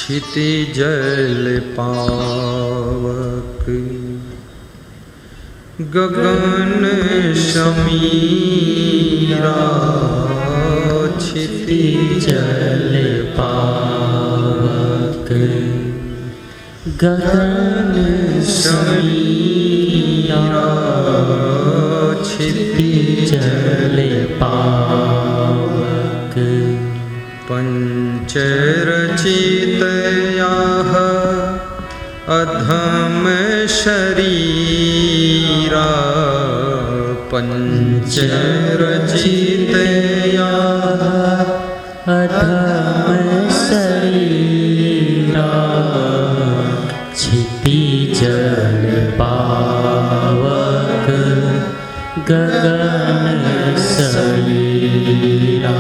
क्षितिजल पावक गगन समीरा, क्षितिजल पावक गगन समीरा, क्षितिजल पावक पंचरचितयाः अधम शरीरा, पंचरचितयाः अधम शरीरा, क्षितिजल पावक गगन समीरा।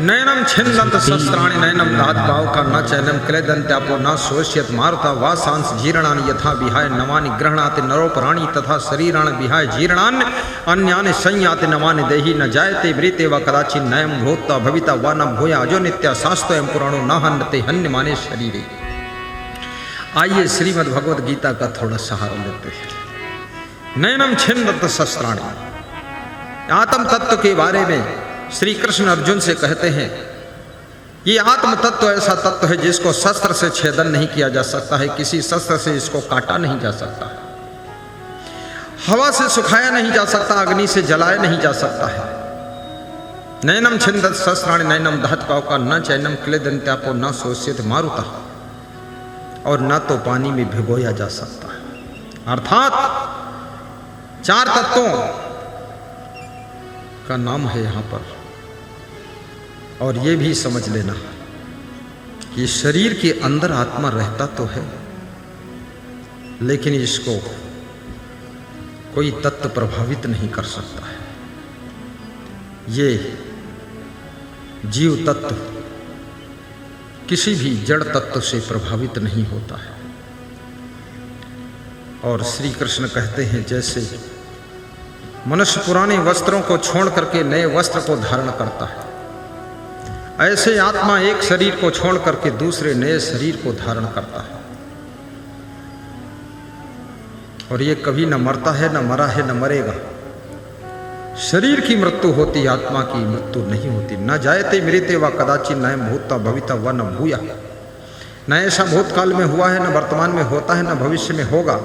नयनम छिन्दन्त शस्त्राणि नयनम दात भाव का न चैनम क्लेदन्त्यापो न शोष्यत मारुता वासांस जीर्णानि यथा विहाय नवानि गृह्णाति नरोपराणि तथा शरीराण विहाय जीर्णानि अन्यानि संयाति नवानि देहि न जायते मृते व कदाचित् नयम भूत्वा भविता वा न भूया अजो नित्या शास्त्रयं पुराणो न हन्यते हन्यमाने शरीरे। आइए श्रीमद् भगवद गीता का थोड़ा सहारा लेते हैं। नयनम छिन्दन्त शस्त्राणि, आत्म तत्व के बारे में श्री कृष्ण अर्जुन से कहते हैं ये आत्म तत्व ऐसा तत्व है जिसको शस्त्र से छेदन नहीं किया जा सकता है, किसी शस्त्र से इसको काटा नहीं जा सकता है, हवा से सुखाया नहीं जा सकता, अग्नि से जलाया नहीं जा सकता है। नयनम छिन्दन्त शस्त्राणि नयनम दहत पावका न चैनम क्लेदन्त्यापो न शोष्यत मारुता, और न तो पानी में भिगोया जा सकता है। अर्थात चार तत्वों का नाम है यहाँ पर। और ये भी समझ लेना कि शरीर के अंदर आत्मा रहता तो है, लेकिन इसको कोई तत्व प्रभावित नहीं कर सकता है। ये जीव तत्व किसी भी जड़ तत्व से प्रभावित नहीं होता है। और श्री कृष्ण कहते हैं जैसे मनुष्य पुराने वस्त्रों को छोड़ करके नए वस्त्र को धारण करता है, ऐसे आत्मा एक शरीर को छोड़ करके दूसरे नए शरीर को धारण करता है। और ये कभी न मरता है, न मरा है, न मरेगा। शरीर की मृत्यु होती, आत्मा की मृत्यु नहीं होती। न जायते मृते व कदाचित् नयम भूत्वा भविता व न भूया, न ऐसा भूतकाल में हुआ है, न वर्तमान में होता है, न भविष्य में होगा।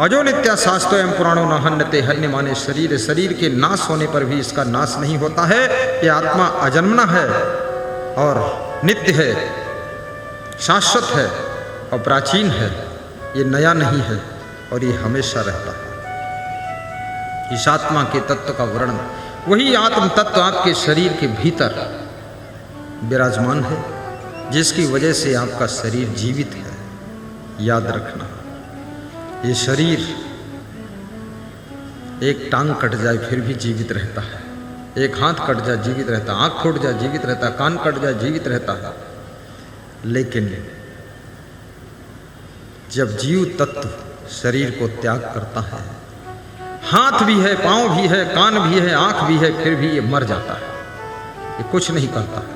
अजो नित्या शास्त्रयं पुराणो न हन्यते हन्यमाने शरीर, शरीर के नाश होने पर भी इसका नाश नहीं होता है। ये आत्मा अजन्मना है और नित्य है, शाश्वत है और प्राचीन है। ये नया नहीं है और ये हमेशा रहता है। इस आत्मा के तत्व का वर्णन, वही आत्म तत्व आपके शरीर के भीतर विराजमान है, जिसकी वजह से आपका शरीर जीवित है। याद रखना, ये शरीर एक टांग कट जाए फिर भी जीवित रहता है, एक हाथ कट जाए जीवित रहता है, आँख फूट जाए जीवित रहता है, कान कट जाए जीवित रहता है। लेकिन जब जीव तत्व शरीर को त्याग करता है, हाथ भी है, पाँव भी है, कान भी है, आँख भी है, फिर भी ये मर जाता है, ये कुछ नहीं करता है।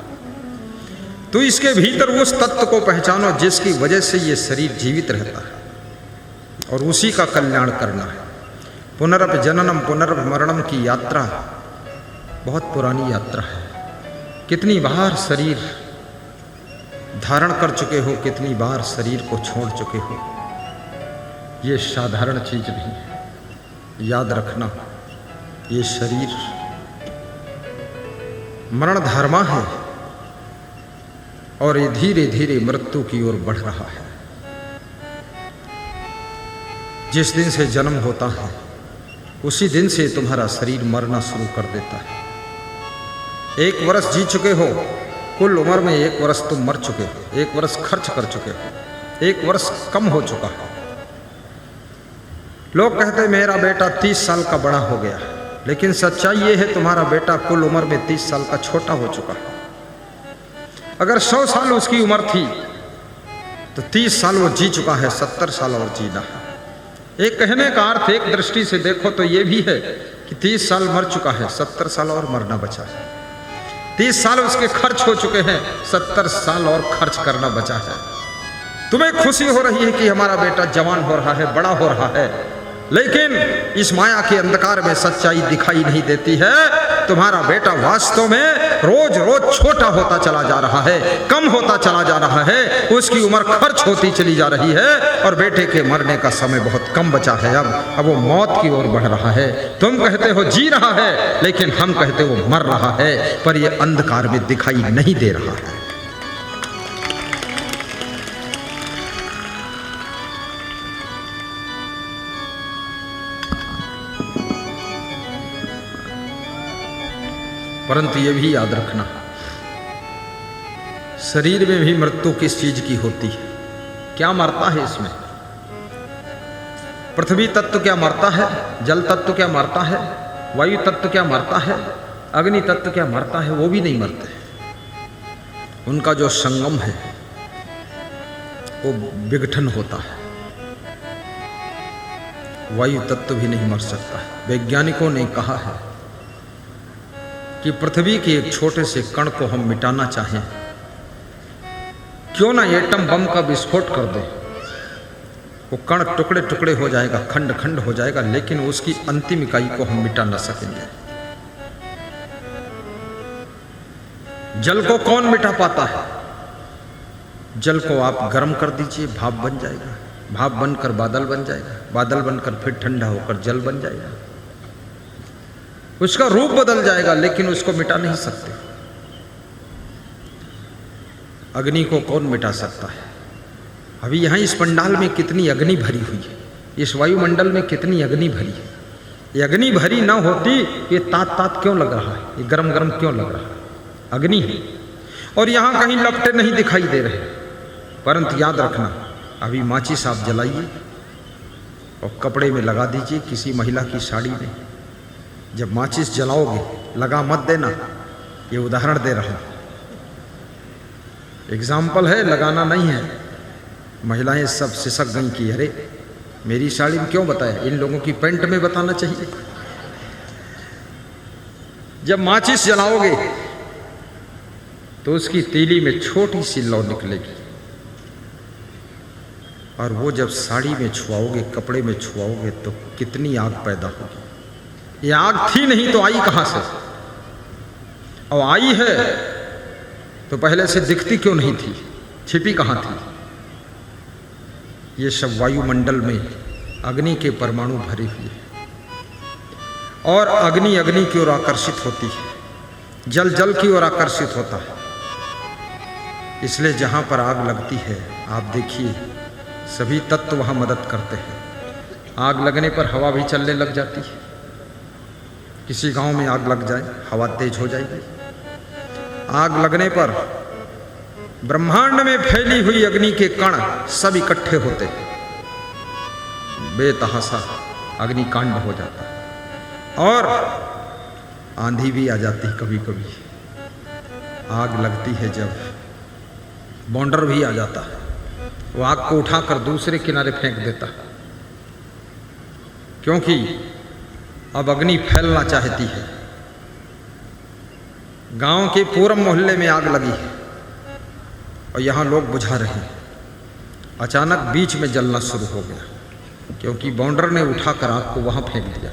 तो इसके भीतर उस तत्व को पहचानो जिसकी वजह से ये शरीर जीवित रहता है, और उसी का कल्याण करना है। पुनरप जननम पुनरप मरणम की यात्रा बहुत पुरानी यात्रा है। कितनी बार शरीर धारण कर चुके हो, कितनी बार शरीर को छोड़ चुके हो। ये साधारण चीज नहीं है, याद रखना। ये शरीर मरण धर्मा है और ये धीरे धीरे मृत्यु की ओर बढ़ रहा है। जिस दिन से जन्म होता है उसी दिन से तुम्हारा शरीर मरना शुरू कर देता है। 1 वर्ष जी चुके हो, कुल उम्र में 1 वर्ष तुम मर चुके हो, 1 वर्ष खर्च कर चुके हो, 1 वर्ष कम हो चुका है। लोग कहते मेरा बेटा 30 साल का बड़ा हो गया, लेकिन सच्चाई ये है तुम्हारा बेटा कुल उम्र में 30 साल का छोटा हो चुका है। अगर 100 साल उसकी उम्र थी तो 30 साल वो जी चुका है, 70 साल और जीना है। एक कहने का अर्थ एक दृष्टि से देखो तो ये भी है कि 30 साल मर चुका है, 70 साल और मरना बचा है। 30 साल उसके खर्च हो चुके हैं, 70 साल और खर्च करना बचा है। तुम्हें खुशी हो रही है कि हमारा बेटा जवान हो रहा है, बड़ा हो रहा है, लेकिन इस माया के अंधकार में सच्चाई दिखाई नहीं देती है। तुम्हारा बेटा वास्तव में रोज रोज छोटा होता चला जा रहा है, कम होता चला जा रहा है, उसकी उम्र खर्च होती चली जा रही है और बेटे के मरने का समय बहुत कम बचा है। अब वो मौत की ओर बढ़ रहा है। तुम कहते हो जी रहा है, लेकिन हम कहते हो मर रहा है, पर ये अंधकार में दिखाई नहीं दे रहा है। परंतु ये भी याद रखना, शरीर में भी मृत्यु किस चीज की होती है? क्या मरता है इसमें? पृथ्वी तत्व क्या मरता है? जल तत्व क्या मरता है? वायु तत्व क्या मरता है? अग्नि तत्व क्या मरता है? वो भी नहीं मरते। उनका जो संगम है वो विघटन होता है। वायु तत्व भी नहीं मर सकता। वैज्ञानिकों ने कहा है कि पृथ्वी के एक छोटे से कण को हम मिटाना चाहें, क्यों ना एटम बम का विस्फोट कर दे, वो कण टुकड़े टुकड़े हो जाएगा, खंड खंड हो जाएगा, लेकिन उसकी अंतिम इकाई को हम मिटा ना सकेंगे। जल को कौन मिटा पाता है? जल को आप गर्म कर दीजिए, भाप बन जाएगा, भाप बनकर बादल बन जाएगा, बादल बनकर फिर ठंडा होकर जल बन जाएगा, उसका रूप बदल जाएगा, लेकिन उसको मिटा नहीं सकते। अग्नि को कौन मिटा सकता है? अभी यहाँ इस पंडाल में कितनी अग्नि भरी हुई है, इस वायुमंडल में कितनी अग्नि भरी है। ये अग्नि भरी ना होती, ये तात तात क्यों लग रहा है, ये गरम गरम क्यों लग रहा है? अग्नि है। और यहाँ कहीं लपटे नहीं दिखाई दे रहे। परंतु याद रखना, अभी माचिस आप जलाइए और कपड़े में लगा दीजिए, किसी महिला की साड़ी में। जब माचिस जलाओगे, लगा मत देना, ये उदाहरण दे रहा हूं, एग्जाम्पल है, लगाना नहीं है। महिलाएं सब सिसक गई कि अरे मेरी साड़ी में क्यों बताया, इन लोगों की पैंट में बताना चाहिए। जब माचिस जलाओगे तो उसकी तीली में छोटी सी लौ निकलेगी, और वो जब साड़ी में छुआओगे, कपड़े में छुआओगे, तो कितनी आग पैदा होगी। ये आग थी नहीं तो आई कहां से? और आई है तो पहले से दिखती क्यों नहीं थी, छिपी कहां थी? ये सब वायुमंडल में अग्नि के परमाणु भरे हुए हैं, और अग्नि अग्नि की ओर आकर्षित होती है, जल जल की ओर आकर्षित होता है। इसलिए जहां पर आग लगती है, आप देखिए सभी तत्व वहां मदद करते हैं। आग लगने पर हवा भी चलने लग जाती है। किसी गांव में आग लग जाए, हवा तेज हो जाएगी। आग लगने पर ब्रह्मांड में फैली हुई अग्नि के कण सब इकट्ठे होते हैं, बेतहासा अग्निकांड हो जाता है। और आंधी भी आ जाती है कभी कभी। आग लगती है जब, बॉन्डर भी आ जाता है, वो आग को उठाकर दूसरे किनारे फेंक देता है, क्योंकि अब अग्नि फैलना चाहती है। गांव के पूरब मोहल्ले में आग लगी है और यहाँ लोग बुझा रहे हैं। अचानक बीच में जलना शुरू हो गया, क्योंकि बाउंडर ने उठाकर आग को वहाँ फेंक दिया।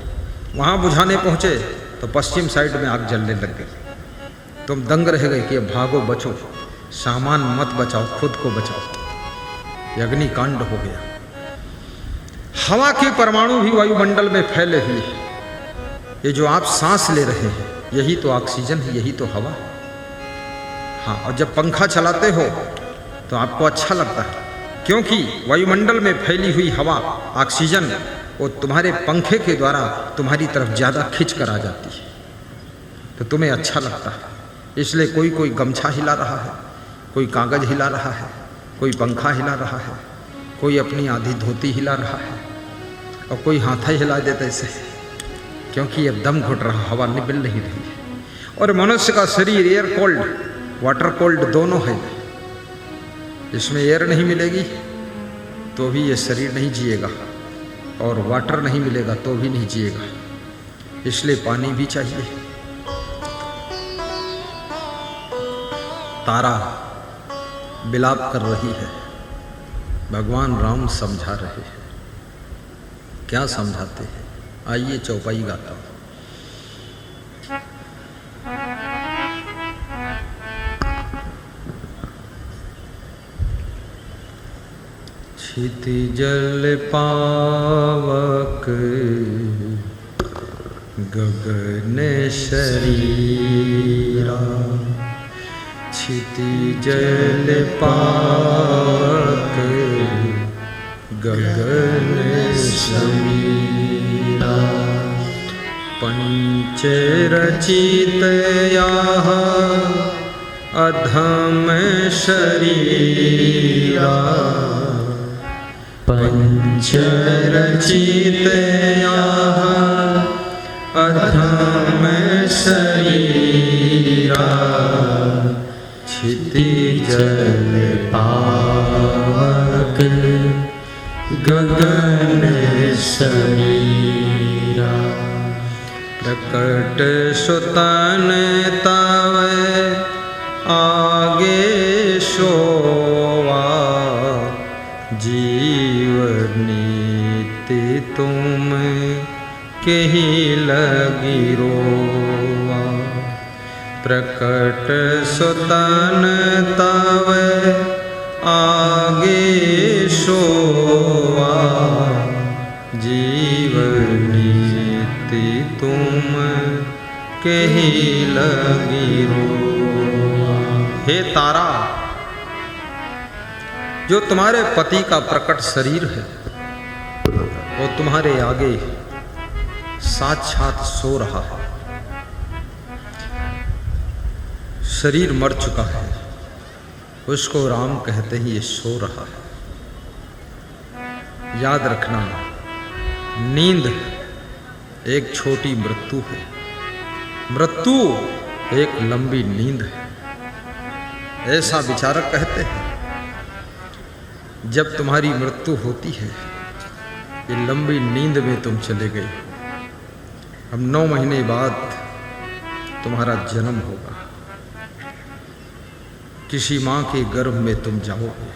वहाँ बुझाने पहुँचे तो पश्चिम साइड में आग जलने लग गई। तुम दंग रह गए कि अब भागो, बचो, सामान मत बचाओ, खुद को बचाओ। ये अग्निकांड हो गया। हवा के परमाणु भी वायुमंडल में फैले हुए हैं। ये जो आप सांस ले रहे हैं, यही तो ऑक्सीजन है, यही तो हवा है। हाँ, और जब पंखा चलाते हो तो आपको अच्छा लगता है, क्योंकि वायुमंडल में फैली हुई हवा ऑक्सीजन वो तुम्हारे पंखे के द्वारा तुम्हारी तरफ ज़्यादा खींच कर आ जाती है, तो तुम्हें अच्छा लगता है। इसलिए कोई कोई गमछा हिला रहा है, कोई कागज हिला रहा है, कोई पंखा हिला रहा है, कोई अपनी आधी धोती हिला रहा है, और कोई हाथ ही हिला देता ऐसे, क्योंकि अब दम घुट रहा, हवा नहीं मिल नहीं रही है। और मनुष्य का शरीर एयर कोल्ड वाटर कोल्ड दोनों है। इसमें एयर नहीं मिलेगी तो भी ये शरीर नहीं जिएगा, और वाटर नहीं मिलेगा तो भी नहीं जिएगा। इसलिए पानी भी चाहिए। तारा विलाप कर रही है, भगवान राम समझा रहे हैं। क्या समझाते हैं? आइए चौपाई गाता हूँ। क्षितिजल पावक गगन शरीरा, क्षितिजल पावक गगन शरीरा, पंच रचित याः अधम शरीरा, पंच रचित याः अधम शरीरा, क्षितिजल पावक गगन शरीरा, प्रकट सुतन तव आगे सोवा, जीव नीति तुम केहि लगी रोवा, प्रकट सुतन तव आगे सोवा, जीव नीति तुम केहि लगी रोवा। हे तारा, जो तुम्हारे पति का प्रकट शरीर है वो तुम्हारे आगे साक्षात सो रहा है। शरीर मर चुका है, उसको राम कहते हैं, ये सो रहा है। याद रखना, नींद एक छोटी मृत्यु है, मृत्यु एक लंबी नींद है। ऐसा विचारक कहते हैं जब तुम्हारी मृत्यु होती है, ये लंबी नींद में तुम चले गए, अब 9 महीने बाद तुम्हारा जन्म होगा, किसी माँ के गर्भ में तुम जाओगे,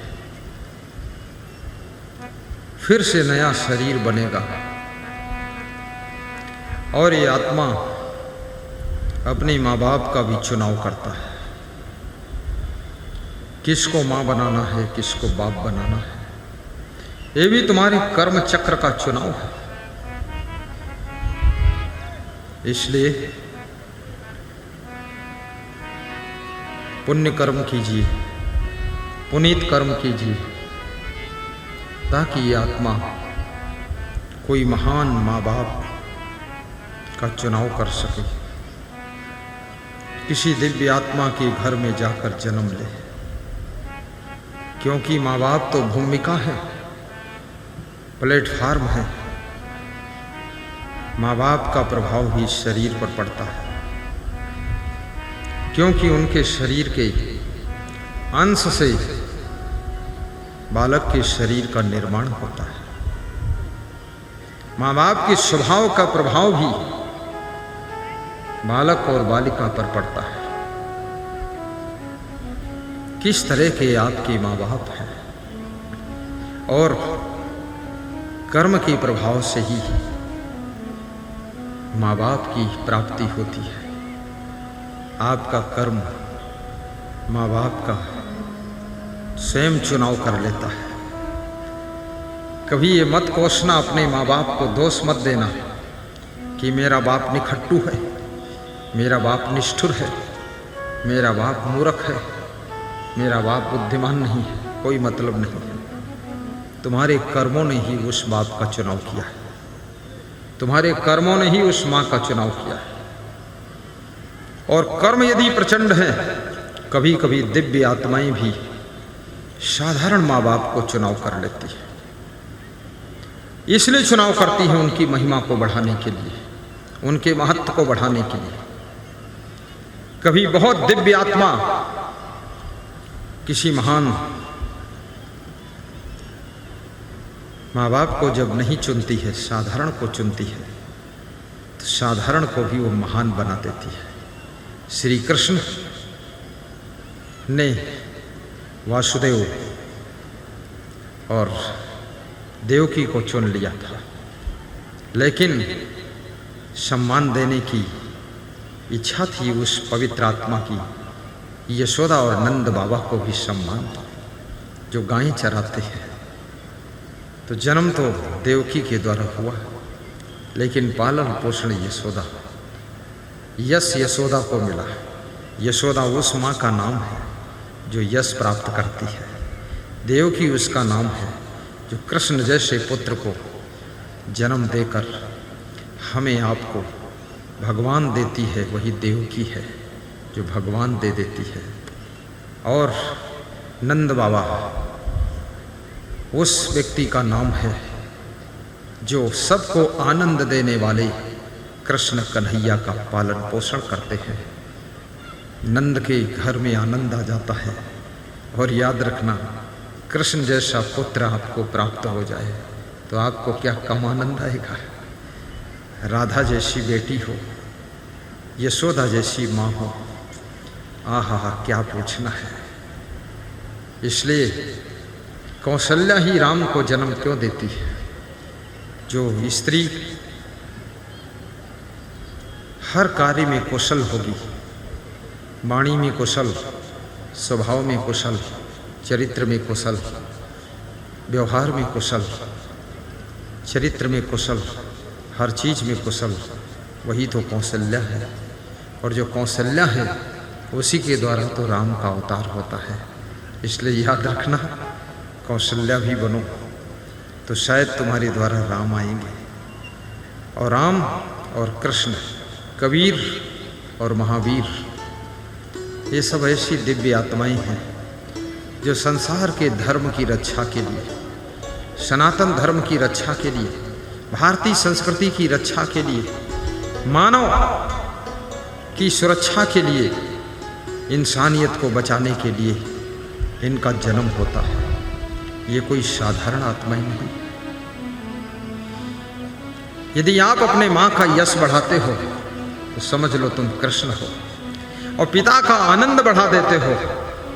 फिर से नया शरीर बनेगा और ये आत्मा अपने माँ बाप का भी चुनाव करता है, किसको माँ बनाना है, किसको बाप बनाना है। ये भी तुम्हारे कर्म चक्र का चुनाव है। इसलिए पुण्य कर्म कीजिए, पुनीत कर्म कीजिए, ताकि ये आत्मा कोई महान माँ बाप का चुनाव कर सके, किसी दिव्य आत्मा के घर में जाकर जन्म ले। क्योंकि माँ बाप तो भूमिका है, प्लेटफार्म है, माँ बाप का प्रभाव ही शरीर पर पड़ता है, क्योंकि उनके शरीर के अंश से बालक के शरीर का निर्माण होता है। माँ बाप के स्वभाव का प्रभाव भी बालक और बालिका पर पड़ता है। किस तरह के आपके माँ बाप हैं और कर्म के प्रभाव से ही माँ बाप की प्राप्ति होती है। आपका कर्म माँ बाप का स्वयं चुनाव कर लेता है। कभी ये मत कोसना, अपने माँ बाप को दोष मत देना कि मेरा बाप निखट्टू है, मेरा बाप निष्ठुर है, मेरा बाप मूर्ख है, मेरा बाप बुद्धिमान नहीं है। कोई मतलब नहीं है। तुम्हारे कर्मों ने ही उस बाप का चुनाव किया है, तुम्हारे कर्मों ने ही उस माँ का चुनाव किया है। और कर्म यदि प्रचंड है, कभी कभी दिव्य आत्माएं भी साधारण माँ बाप को चुनाव कर लेती है। इसलिए चुनाव करती है उनकी महिमा को बढ़ाने के लिए, उनके महत्व को बढ़ाने के लिए। कभी बहुत दिव्य आत्मा किसी महान माँ बाप को जब नहीं चुनती है, साधारण को चुनती है, तो साधारण को भी वो महान बना देती है। श्री कृष्ण ने वासुदेव और देवकी को चुन लिया था, लेकिन सम्मान देने की इच्छा थी उस पवित्र आत्मा की। यशोदा और नंद बाबा को भी सम्मान था जो गायें चराते हैं। तो जन्म तो देवकी के द्वारा हुआ, लेकिन पालन पोषण यशोदा, यश यशोदा को मिला। यशोदा उस माँ का नाम है जो यश प्राप्त करती है। देवकी उसका नाम है जो कृष्ण जैसे पुत्र को जन्म देकर हमें आपको भगवान देती है। वही देवकी है जो भगवान दे देती है। और नंद बाबा उस व्यक्ति का नाम है जो सबको आनंद देने वाले कृष्ण कन्हैया का पालन पोषण करते हैं। नंद के घर में आनंद आ जाता है। और याद रखना, कृष्ण जैसा पुत्र आपको प्राप्त हो जाए तो आपको क्या कम आनंद आएगा। राधा जैसी बेटी हो, यशोदा जैसी माँ हो, आहा क्या पूछना है। इसलिए कौशल्या ही राम को जन्म क्यों देती है। जो स्त्री हर कार्य में कुशल होगी, वाणी में कुशल, स्वभाव में कुशल, चरित्र में कुशल, व्यवहार में कुशल, चरित्र में कुशल, हर चीज में कुशल, वही तो कौशल्या है। और जो कौशल्या है उसी के द्वारा तो राम का अवतार होता है। इसलिए याद रखना, कौशल्या भी बनो तो शायद तुम्हारे द्वारा राम आएंगे। और राम और कृष्ण, कबीर और महावीर, ये सब ऐसी दिव्य आत्माएं हैं जो संसार के धर्म की रक्षा के लिए, सनातन धर्म की रक्षा के लिए, भारतीय संस्कृति की रक्षा के लिए, मानव की सुरक्षा के लिए, इंसानियत को बचाने के लिए इनका जन्म होता है। ये कोई साधारण आत्माएं नहीं। यदि आप अपने माँ का यश बढ़ाते हो तो समझ लो तुम कृष्ण हो, और पिता का आनंद बढ़ा देते हो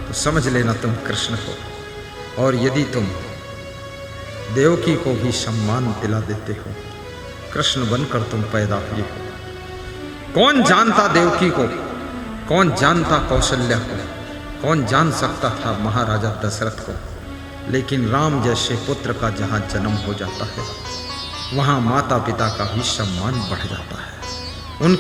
तो समझ लेना तुम कृष्ण हो। और यदि तुम देवकी को भी सम्मान दिला देते हो, कृष्ण बनकर तुम पैदा हुए हो। कौन जानता देवकी को, कौन जानता कौशल्या को, कौन जान सकता था महाराजा दशरथ को। लेकिन राम जैसे पुत्र का जहाँ जन्म हो जाता है वहाँ माता पिता का भी सम्मान बढ़ जाता है।